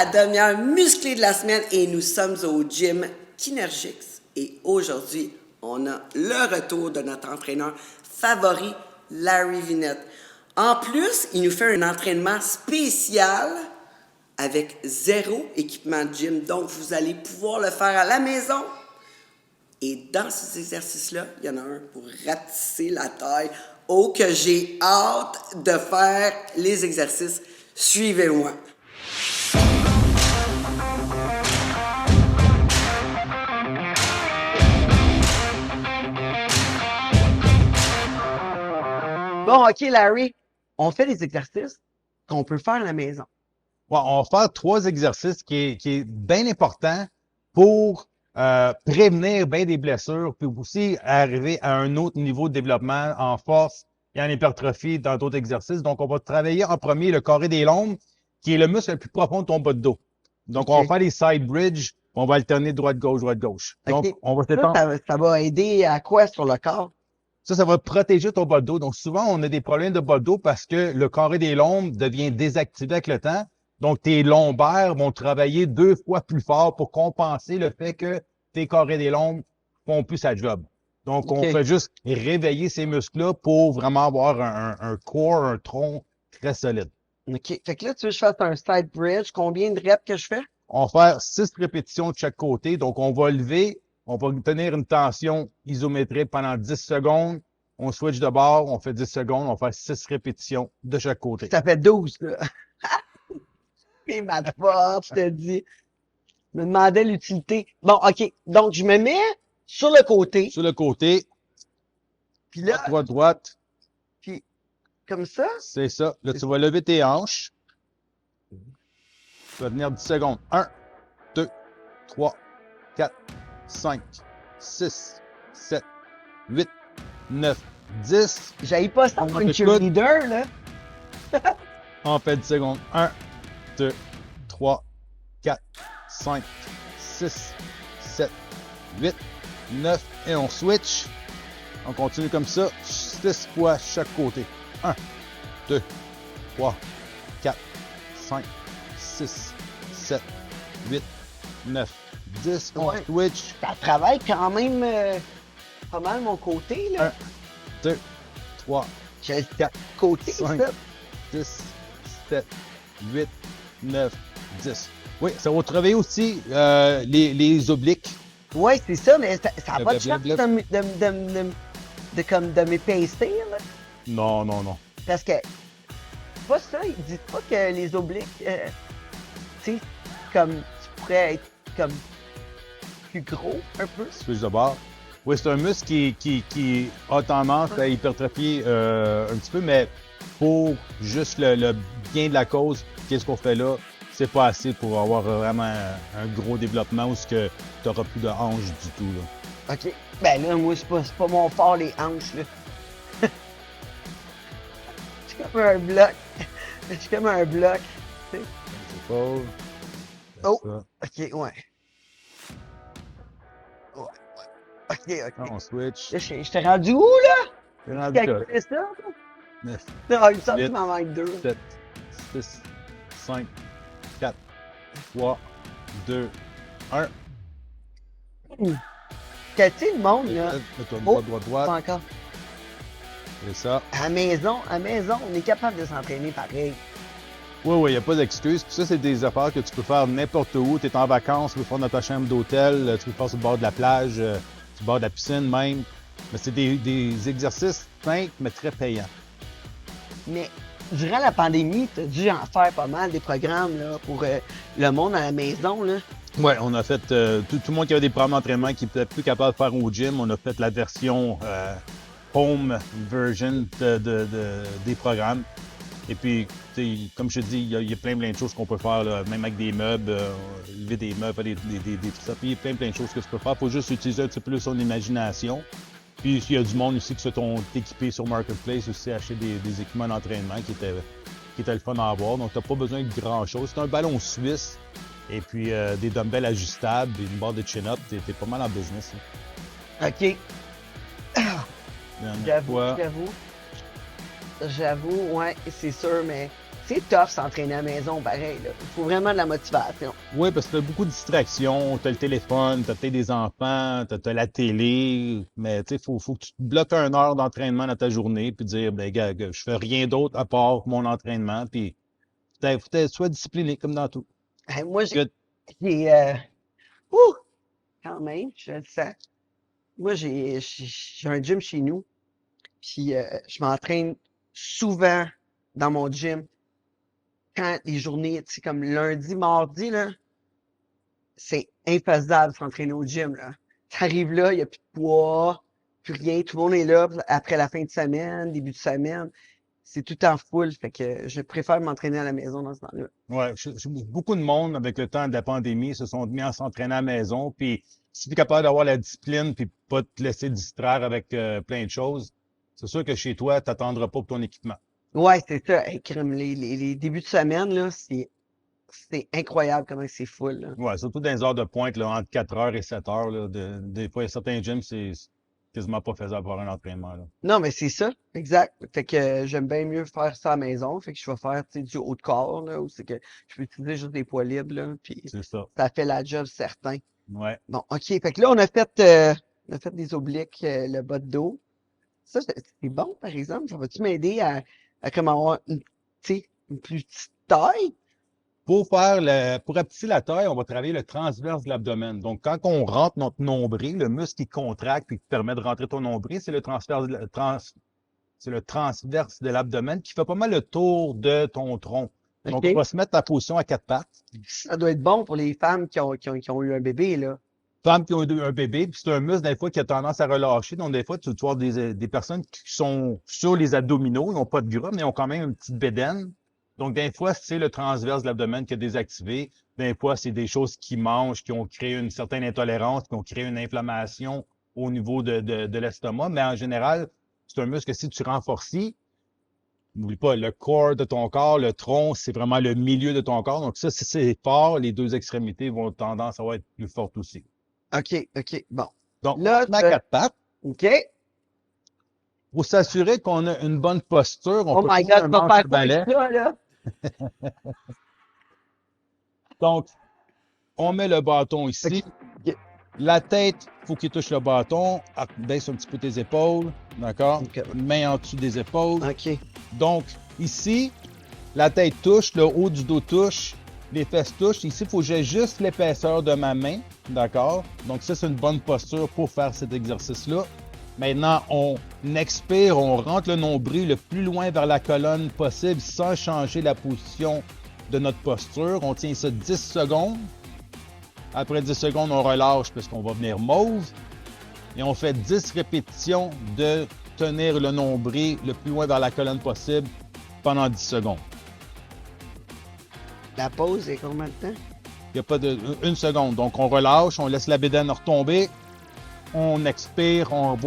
la demi-heure musclée de la semaine et nous sommes au gym Kinergix. Et aujourd'hui, on a le retour de notre entraîneur favori, Larry Vinette. En plus, il nous fait un entraînement spécial avec 0 équipement de gym. Donc, vous allez pouvoir le faire à la maison. Et dans ces exercices-là, il y en a un pour rapetisser la taille. Oh, que j'ai hâte de faire les exercices. Suivez-moi. Bon, OK, Larry, on fait des exercices qu'on peut faire à la maison. Ouais, on va faire 3 exercices qui est bien important pour prévenir bien des blessures, puis aussi arriver à un autre niveau de développement en force et en hypertrophie dans d'autres exercices. Donc, on va travailler en premier le carré des lombes, qui est le muscle le plus profond de ton bas de dos. Donc, on va faire les side bridge, on va alterner droite-gauche, droite-gauche. Donc, on va s'étendre. Ça va aider à quoi sur le corps? Ça va protéger ton bas de dos. Donc, souvent, on a des problèmes de bas de dos parce que le carré des lombes devient désactivé avec le temps. Donc, tes lombaires vont travailler 2 fois plus fort pour compenser le fait que tes carrés des lombes font plus sa job. Donc, on fait juste réveiller ces muscles-là pour vraiment avoir un corps, un tronc très solide. OK. Fait que là, tu veux que je fasse un side bridge. Combien de reps que je fais? On va faire 6 répétitions de chaque côté. Donc, on va lever, on va tenir une tension isométrique pendant 10 secondes. On switch de bord, on fait 10 secondes, on fait 6 répétitions de chaque côté. Ça fait 12, là. Et ma force, je te dis. Je me demandais l'utilité. Bon, OK. Donc, je me mets sur le côté. Sur le côté. Puis là. Droite. Puis, comme ça. C'est ça. Là, tu vas lever tes hanches. Tu vas tenir 10 secondes. 1, 2, 3, 4, 5, 6, 7, 8, 9, 10. J'avais pas ça pour une cheerleader, là. On fait 10 secondes. 1, 2, 3, 4, 5, 6, 7, 8, 9. Et on switch. On continue comme ça. 6 fois chaque côté. 1, 2, 3, 4, 5, 6, 7, 8, 9, 10. On switch. Ça travaille quand même pas mal mon côté, là. 1, 2, 3, 4, côté, 5, 6, 7, 8, 9, 10. Oui, ça va travailler aussi les obliques. Oui, c'est ça, mais ça n'a pas de chance de m'épaissir, là. Non, non, non. Parce que, pas ça, ils disent pas que les obliques, tu sais, comme, tu pourrais être comme plus gros, un peu. Switch de bord. Oui, c'est un muscle qui a tendance à hypertrophier un petit peu, mais pour juste le bien de la cause, qu'est-ce qu'on fait là? C'est pas assez pour avoir vraiment un gros développement où tu n'auras plus de hanches du tout, là. OK. Ben là, moi, c'est pas mon fort, les hanches, là. Je suis comme un bloc. Je suis comme un bloc. Tu sais. Oh! OK, ouais. OK. On switch. Là, je t'ai rendu où, là? T'es rendu là. C'est ça? 9, Non, il me semble qu'il m'en manque 2. 7, 6, 5, 4, 3, 2, 1. Tu sais, le monde, là. Droite. Pas encore. C'est ça. À la maison, on est capable de s'entraîner pareil. Oui, il n'y a pas d'excuse. Puis ça, c'est des affaires que tu peux faire n'importe où. Tu es en vacances, tu peux faire dans ta chambre d'hôtel, tu peux faire sur le bord de la plage, sur le bord de la piscine même. Mais c'est des exercices simples, mais très payants. Mais durant la pandémie, tu as dû en faire pas mal des programmes là, pour le monde à la maison, là. Oui, on a fait tout le monde qui avait des programmes d'entraînement qui était plus capable de faire au gym. On a fait la version home version des programmes. Et puis, comme je te dis, il y a plein de choses qu'on peut faire, là, même avec des meubles, lever des meubles, des tout ça. Puis il y a plein de choses que tu peux faire. Il faut juste utiliser un petit peu plus son imagination. Puis il y a du monde aussi qui se sont équipés sur Marketplace aussi, acheter des équipements d'entraînement qui étaient le fun à avoir. Donc, tu n'as pas besoin de grand-chose. C'est un ballon suisse et puis des dumbbells ajustables et une barre de chin-up. Tu es pas mal en business. Là. OK. J'avoue, ouais, c'est sûr, mais c'est tough s'entraîner à la maison, pareil, là. Il faut vraiment de la motivation. Oui, parce que t'as beaucoup de distractions. T'as le téléphone, t'as peut-être des enfants, t'as la télé. Mais tu sais, faut que tu te bloques 1 heure d'entraînement dans ta journée, puis dire, ben, gars, je fais rien d'autre à part mon entraînement, puis sois discipliné comme dans tout. Moi, Good. j'ai ouh, quand même, je le sens. Moi, j'ai un gym chez nous, puis je m'entraîne souvent dans mon gym. Quand les journées, tu sais, comme lundi, mardi, là, c'est infaisable de s'entraîner au gym, là. T'arrives là, il n'y a plus de poids, plus rien, tout le monde est là après la fin de semaine, début de semaine. C'est tout en full, fait que je préfère m'entraîner à la maison dans ce temps-là. Ouais, beaucoup de monde, avec le temps de la pandémie, se sont mis à s'entraîner à la maison. Puis, si tu es capable d'avoir la discipline puis pas te laisser distraire avec plein de choses, c'est sûr que chez toi, tu n'attendras pas pour ton équipement. Ouais, c'est ça. Hey, crème, les débuts de semaine, là, c'est incroyable comment c'est full, là. Ouais, surtout dans les heures de pointe, là, entre 4 heures et 7 heures. Là, des fois, il y a certains gyms, c'est quasiment pas faisable pour un entraînement. Là. Non, mais c'est ça, exact. Fait que j'aime bien mieux faire ça à la maison. Fait que je vais faire, tu sais, du haut de corps, là, où c'est que je peux utiliser juste des poids libres, là, puis C'est ça. ça fait la job certain. Ouais. Bon, OK. Fait que là, on a fait des obliques, le bas de dos. Ça, c'est bon, par exemple. Ça va-tu m'aider à comme avoir tu sais, une plus petite taille? Pour rapetisser la taille, on va travailler le transverse de l'abdomen. Donc, quand on rentre notre nombril, le muscle qui contracte et qui permet de rentrer ton nombril, c'est c'est le transverse de l'abdomen qui fait pas mal le tour de ton tronc. Donc, on OK. va se mettre en position à 4 pattes. Ça doit être bon pour les femmes qui ont eu un bébé, là. Femmes qui ont un bébé, puis c'est un muscle, des fois, qui a tendance à relâcher. Donc, des fois, tu vas voir des personnes qui sont sur les abdominaux, ils n'ont pas de gras, mais ils ont quand même une petite bédaine. Donc, des fois, c'est le transverse de l'abdomen qui est désactivé. Des fois, c'est des choses qui mangent, qui ont créé une certaine intolérance, qui ont créé une inflammation au niveau de l'estomac. Mais en général, c'est un muscle que si tu renforces, n'oublie pas, le corps de ton corps, le tronc, c'est vraiment le milieu de ton corps. Donc, ça, si c'est fort, les deux extrémités vont tendance à être plus fortes aussi. OK, OK. Bon. Donc, Là, on a 4 pattes. OK. Pour s'assurer qu'on a une bonne posture, on Oh peut my prendre God, un tu vas manche faire de quoi avec balai. ça, là? Donc, on met le bâton ici. OK. La tête, faut qu'il touche le bâton. Baisse un petit peu tes épaules. D'accord? OK. Main en dessous des épaules. OK. Donc, ici, la tête touche, le haut du dos touche, les fesses touchent. Ici, il faut que j'ai juste l'épaisseur de ma main. D'accord? Donc, ça, c'est une bonne posture pour faire cet exercice-là. Maintenant, on expire, on rentre le nombril le plus loin vers la colonne possible sans changer la position de notre posture. On tient ça 10 secondes. Après 10 secondes, on relâche parce qu'on va venir mauve. Et on fait 10 répétitions de tenir le nombril le plus loin vers la colonne possible pendant 10 secondes. La pause est combien de temps? Il n'y a pas de 1 seconde. Donc, on relâche, on laisse la bédaine retomber. On expire, on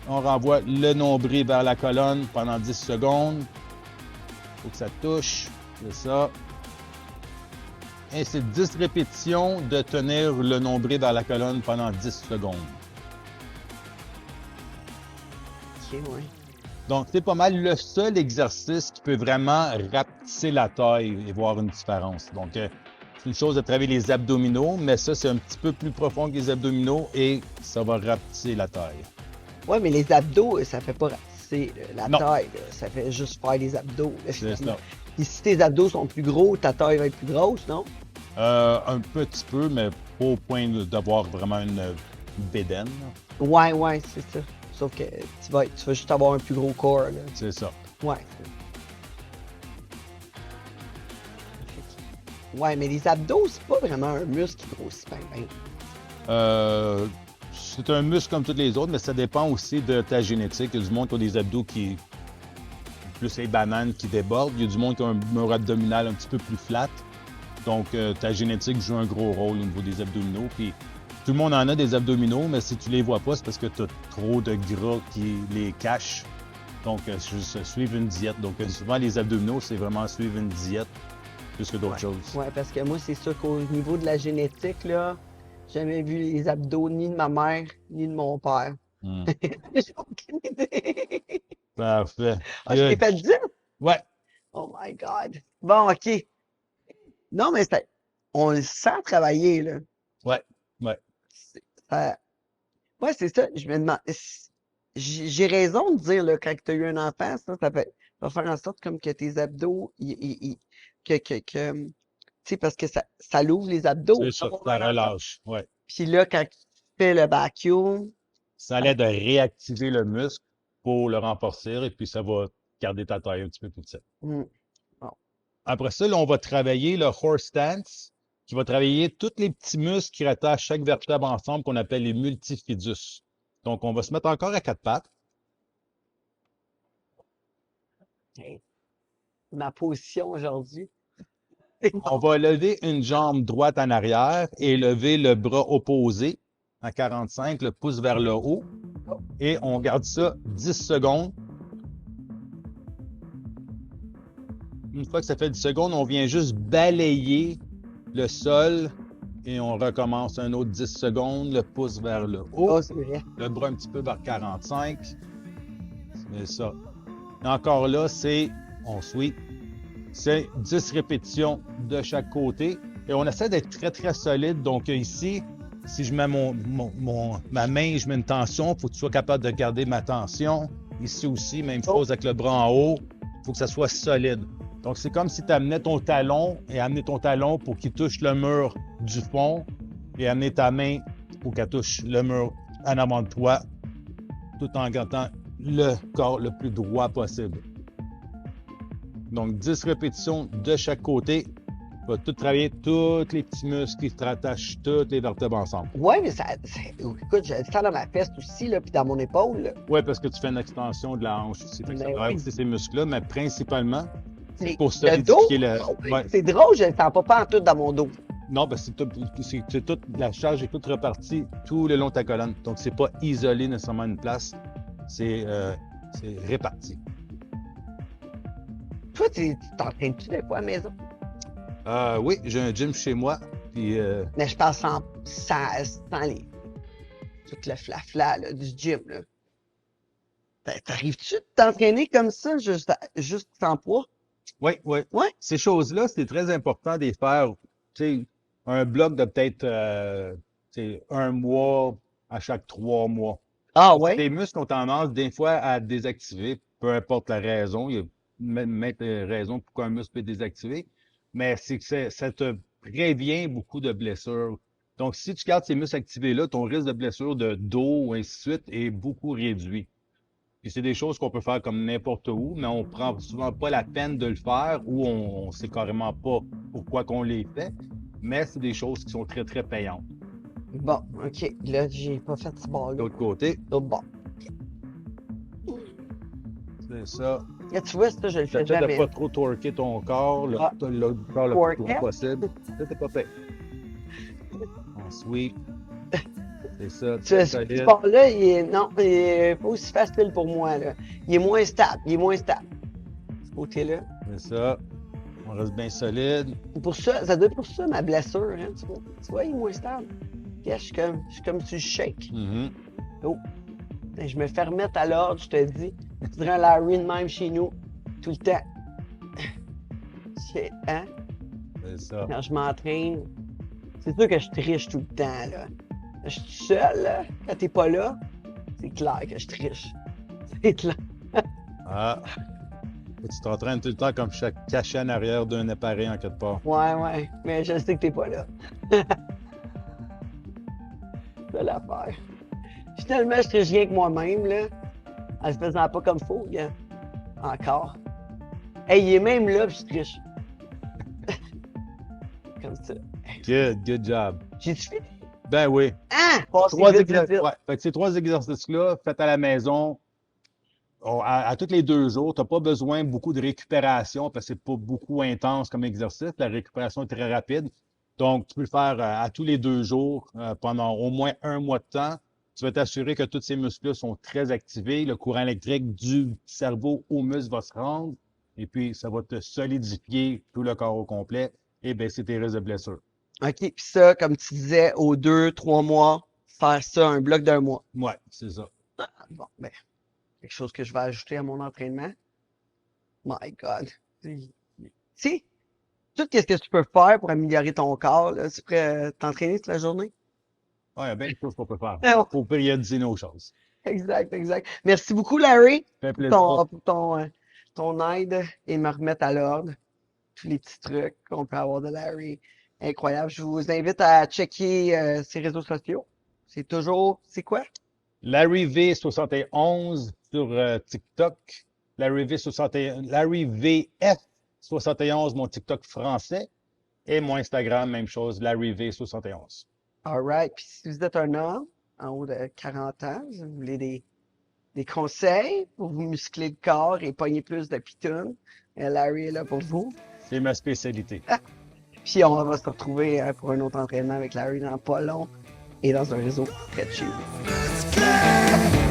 renvoie le nombril vers la colonne pendant 10 secondes. Il faut que ça touche. C'est ça. Et c'est 10 répétitions de tenir le nombril vers la colonne pendant 10 secondes. OK, ouais. Donc, c'est pas mal le seul exercice qui peut vraiment rapetisser la taille et voir une différence. Donc, c'est une chose de travailler les abdominaux, mais ça, c'est un petit peu plus profond que les abdominaux et ça va rapetisser la taille. Ouais, mais les abdos, ça fait pas rapetisser la Non. taille, là. Ça fait juste faire les abdos, là, C'est finalement. ça. Puis si tes abdos sont plus gros, ta taille va être plus grosse, non? Un petit peu, mais pas au point d'avoir vraiment une bédaine. Ouais, ouais, c'est ça. Sauf que tu vas juste avoir un plus gros corps, là. C'est ça. Ouais. Ouais, mais les abdos, c'est pas vraiment un muscle qui grossit bien. C'est un muscle comme tous les autres, mais ça dépend aussi de ta génétique. Il y a du monde qui a des abdos qui plus les bananes qui débordent. Il y a du monde qui a un mur abdominal un petit peu plus flat. Donc, ta génétique joue un gros rôle au niveau des abdominaux. Puis, tout le monde en a des abdominaux, mais si tu les vois pas, c'est parce que tu as trop de gras qui les cache. Donc, juste suivre une diète. Donc, souvent, les abdominaux, c'est vraiment suivre une diète plus que d'autres choses. Ouais, parce que moi, c'est sûr qu'au niveau de la génétique, là, j'ai jamais vu les abdos ni de ma mère, ni de mon père. J'ai aucune idée. Parfait. Ah, je t'ai Good. fait dire? Ouais. Oh my God. Bon, OK. Non, mais on le sent travailler, là. Ouais, ouais. C'est- ça- Ouais, c'est ça. Je me demande. J'ai raison de dire, là, quand tu as eu un enfant, ça va faire en sorte comme que tes abdos, tu sais, parce que ça l'ouvre les abdos, C'est ça, avoir ça un enfant. relâche. Ouais. Puis là, quand tu fais le vacuum, Ça l'aide à réactiver le muscle pour le renforcer et puis ça va garder ta taille un petit peu plus petite. hmm, bon. Après ça, là, on va travailler le horse stance, qui va travailler tous les petits muscles qui rattachent chaque vertèbre ensemble qu'on appelle les multifidus. Donc, on va se mettre encore à quatre pattes. Hey, ma position aujourd'hui. On va lever une jambe droite en arrière et lever le bras opposé à 45, le pouce vers le haut. Et on garde ça 10 secondes. Une fois que ça fait 10 secondes, on vient juste balayer le sol et on recommence un autre 10 secondes, le pouce vers le haut, Oh, c'est vrai. le bras un petit peu vers 45. C'est ça. Et encore là, on sweep. C'est 10 répétitions de chaque côté. Et on essaie d'être très, très solide. Donc ici, si je mets ma main et je mets une tension, il faut que tu sois capable de garder ma tension. Ici aussi, même chose avec le bras en haut. Il faut que ça soit solide. Donc, c'est comme si tu amenais ton talon et amener ton talon pour qu'il touche le mur du fond et amener ta main pour qu'elle touche le mur en avant de toi, tout en gardant le corps le plus droit possible. Donc, 10 répétitions de chaque côté. Tu vas tout travailler tous les petits muscles qui te rattachent toutes les vertèbres ensemble. Ouais, mais écoute, j'ai ça dans ma fesse aussi, là, puis dans mon épaule, là. Oui, parce que tu fais une extension de la hanche aussi. Fait que ça Mais travaille oui. aussi ces muscles-là, mais principalement, C'est pour le dos. solidifier le. Ouais. C'est drôle, je ne sens pas en tout dans mon dos. Non, ben c'est toute la charge est toute repartie tout le long de ta colonne. Donc, c'est pas isolé nécessairement une place. C'est réparti. Toi, tu t'entraînes-tu des fois à la maison? Oui, j'ai un gym chez moi. Puis, Mais je parle sans les. Tout le flafla là, du gym, là. T'arrives-tu de t'entraîner comme ça, juste sans poids? oui, oui. Ouais. Ces choses-là, c'est très important de les faire. Tu sais, un bloc de peut-être un mois à chaque 3 mois. Ah Parce que ouais? les muscles ont tendance des fois à désactiver, peu importe la raison. Il y a même raisons pourquoi un muscle peut désactiver. Mais c'est que ça te prévient beaucoup de blessures. Donc, si tu gardes ces muscles activés-là, ton risque de blessure de dos ou ainsi de suite est beaucoup réduit. Puis c'est des choses qu'on peut faire comme n'importe où, mais on prend souvent pas la peine de le faire ou on sait carrément pas pourquoi qu'on les fait. Mais c'est des choses qui sont très, très payantes. Bon, OK. Là, j'ai pas fait ce bord-là. L'autre côté, L'autre bord. c'est ça. Là, tu vois, ça, je le Ça fais te fait de jamais. pas trop torquer ton corps, le corps le plus Twerker. droit possible. Ça, c'est pas fait. On sweep. C'est ça, très Ce solide. sport-là, non, il est pas aussi facile pour moi, là. Il est moins stable. Ce côté-là. C'est ça. On reste bien solide. Pour ça, ça doit être pour ça ma blessure, hein, tu vois. Tu vois, il est moins stable. Puis là, je suis comme sur le shake. Mhm. Oh. Et je me fais remettre à l'ordre, je te dis. Tu dirais un Larry de même chez nous, tout le temps. Hein? C'est ça. Quand je m'entraîne, c'est sûr que je triche tout le temps, là. Je suis tout seul, là. Quand t'es pas là, c'est clair que je triche. C'est clair. Ah. Et tu t'entraînes tout le temps comme caché en arrière d'un appareil en quelque part. Ouais. Mais je sais que t'es pas là. C'est l'affaire. Finalement, je triche rien que moi-même, là. En se faisant pas comme faut, gars. Encore. Hey, il est même là, puis je triche. Comme ça. Good job. J'ai-tu fini? Ben oui. Ah! Passez vite. Ouais. Fait que ces 3 exercices-là, faites à la maison, à tous les 2 jours. Tu n'as pas besoin beaucoup de récupération parce que c'est pas beaucoup intense comme exercice. La récupération est très rapide. Donc, tu peux le faire à tous les 2 jours pendant au moins 1 mois de temps. Tu vas t'assurer que tous ces muscles-là sont très activés. Le courant électrique du cerveau au muscle va se rendre. Et puis, ça va te solidifier tout le corps au complet et baisser tes risques de blessure. OK, puis ça, comme tu disais, aux 2, 3 mois, faire ça un bloc d'1 mois. Ouais, c'est ça. Bon, ben, quelque chose que je vais ajouter à mon entraînement. My God. Tu sais, tout ce que tu peux faire pour améliorer ton corps, là, tu pourrais t'entraîner toute la journée. Ouais, il y a bien des choses qu'on peut faire. Ah, Faut périodiser nos choses. exact, exact. Merci beaucoup, Larry, Ça fait pour plaisir. ton aide et me remettre à l'ordre. Tous les petits trucs qu'on peut avoir de Larry. Incroyable. Je vous invite à checker ses réseaux sociaux. C'est toujours, c'est quoi? Larry V71 sur TikTok. Larry VF71, mon TikTok français. Et mon Instagram, même chose, Larry V71. Alright. Puis si vous êtes un homme en haut de 40 ans, vous voulez des conseils pour vous muscler le corps et pogner plus de pitounes, Larry est là pour vous. C'est ma spécialité. Puis on va se retrouver pour un autre entraînement avec Larry dans pas long et dans un réseau près de chez vous.